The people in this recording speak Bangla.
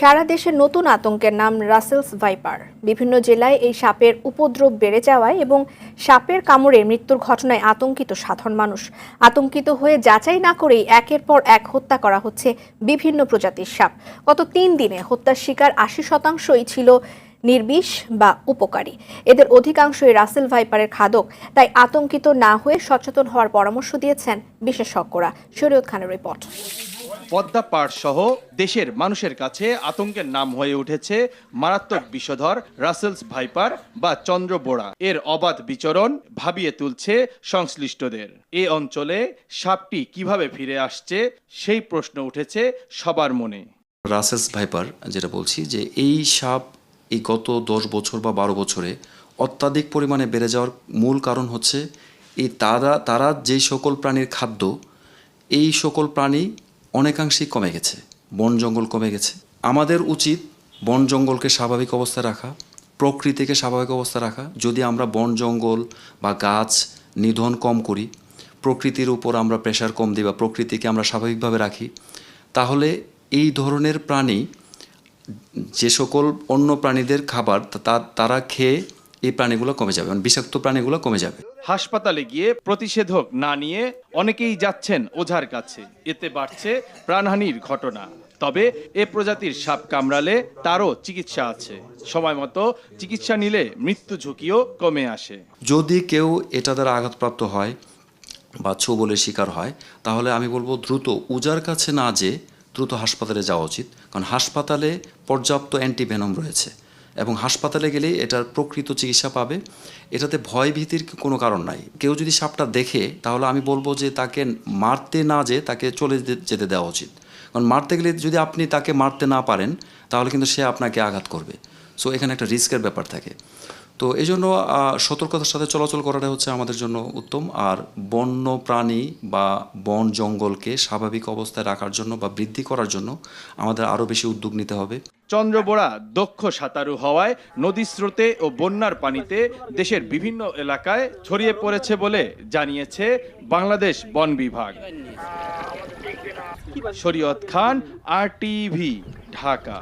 সারা দেশে নতুন আতঙ্কের নাম রাসেলস ভাইপার। বিভিন্ন জেলায় এই সাপের উপদ্রব বেড়ে যাওয়ায় এবং সাপের কামড়ে মৃত্যুর ঘটনায় আতঙ্কিত সাধারণ মানুষ। আতঙ্কিত হয়ে যাচাই না করেই একের পর এক হত্যা করা হচ্ছে বিভিন্ন প্রজাতির সাপ। গত ৩ দিনে হত্যার শিকার ৮০%ই ছিল নির্বিষ বা উপকারী। এদের অধিকাংশই রাসেল ভাইপারের খাদক। তাই আতঙ্কিত না হয়ে সচেতন হওয়ার পরামর্শ দিয়েছেন বিশেষজ্ঞরা। শরীয়ত খানের রিপোর্ট। পদ্মা পাড় সহ দেশের মানুষের কাছে আতঙ্কের নাম হয়ে উঠেছে মারাত্মক বিষধর রাসেলস ভাইপার বা চন্দ্রবোড়া। এর অবাধ বিচরণ ভাবিয়ে তুলছে সংশ্লিষ্টদের। এ অঞ্চলে সাপটি কিভাবে ফিরে আসছে সেই প্রশ্ন উঠেছে সবার মনে। রাসেলস ভাইপার যেটা বলছি, যে এই সাপ এই গত 10 বছর বা 12 বছরে অত্যাধিক পরিমাণে বেড়ে যাওয়ার মূল কারণ হচ্ছে এই তারা যে সকল প্রাণীর খাদ্য, এই সকল প্রাণী অনেকাংশেই কমে গেছে, বন জঙ্গল কমে গেছে। আমাদের উচিত বন জঙ্গলকে স্বাভাবিক অবস্থায় রাখা, প্রকৃতিকে স্বাভাবিক অবস্থায় রাখা। যদি আমরা বন জঙ্গল বা গাছ নিধন কম করি, প্রকৃতির উপর আমরা প্রেশার কম দিই বা প্রকৃতিকে আমরা স্বাভাবিকভাবে রাখি, তাহলে এই ধরনের প্রাণী যে সকল অন্য প্রাণীদের খাবার তারা খেয়ে এই প্রাণীগুলো কমে যাবে, মানে বিষাক্ত প্রাণীগুলো কমে যাবে। হাসপাতালে গিয়ে প্রতিষেধক না নিয়ে অনেকেই যাচ্ছেন ওঝার কাছে। এতে বাড়ছে প্রাণহানির ঘটনা। তবে এ প্রজাতির সাপ কামড়ালে তারও চিকিৎসা আছে। সময় মতো চিকিৎসা নিলে মৃত্যু ঝুঁকিও কমে আসে। যদি কেউ এটা দ্বারা আঘাতপ্রাপ্ত হয় বা ছোবলের শিকার হয়, তাহলে আমি বলবো দ্রুত ওঝার কাছে না যেয়ে দ্রুত হাসপাতালে যাওয়া উচিত। কারণ হাসপাতালে পর্যাপ্ত অ্যান্টিভেনম রয়েছে এবং হাসপাতালে গেলেই এটার প্রকৃত চিকিৎসা পাবে। এটাতে ভয় ভীতির কোনো কারণ নাই। কেউ যদি সাপটা দেখে, তাহলে আমি বলবো যে তাকে মারতে না যেয়ে তাকে চলে যেতে দেওয়া উচিত। কারণ মারতে গেলে যদি আপনি তাকে মারতে না পারেন, তাহলে কিন্তু সে আপনাকে আঘাত করবে। সো এখানে একটা রিস্কের ব্যাপার থাকে। তো এই জন্য সতর্কতার সাথে চলাচল করাটা হচ্ছে আমাদের জন্য উত্তম। আর বন্য প্রাণী বা বন জঙ্গলকে স্বাভাবিক অবস্থায় রাখার জন্য বা বৃদ্ধি করার জন্য আমাদের আরও বেশি উদ্যোগ নিতে হবে। চন্দ্রবোড়া দক্ষ সাঁতারু হওয়ায় নদী স্রোতে ও বন্যার পানিতে দেশের বিভিন্ন এলাকায় ছড়িয়ে পড়েছে বলে জানিয়েছে বাংলাদেশ বন বিভাগ। শরীয়ত খান, RTV, ঢাকা।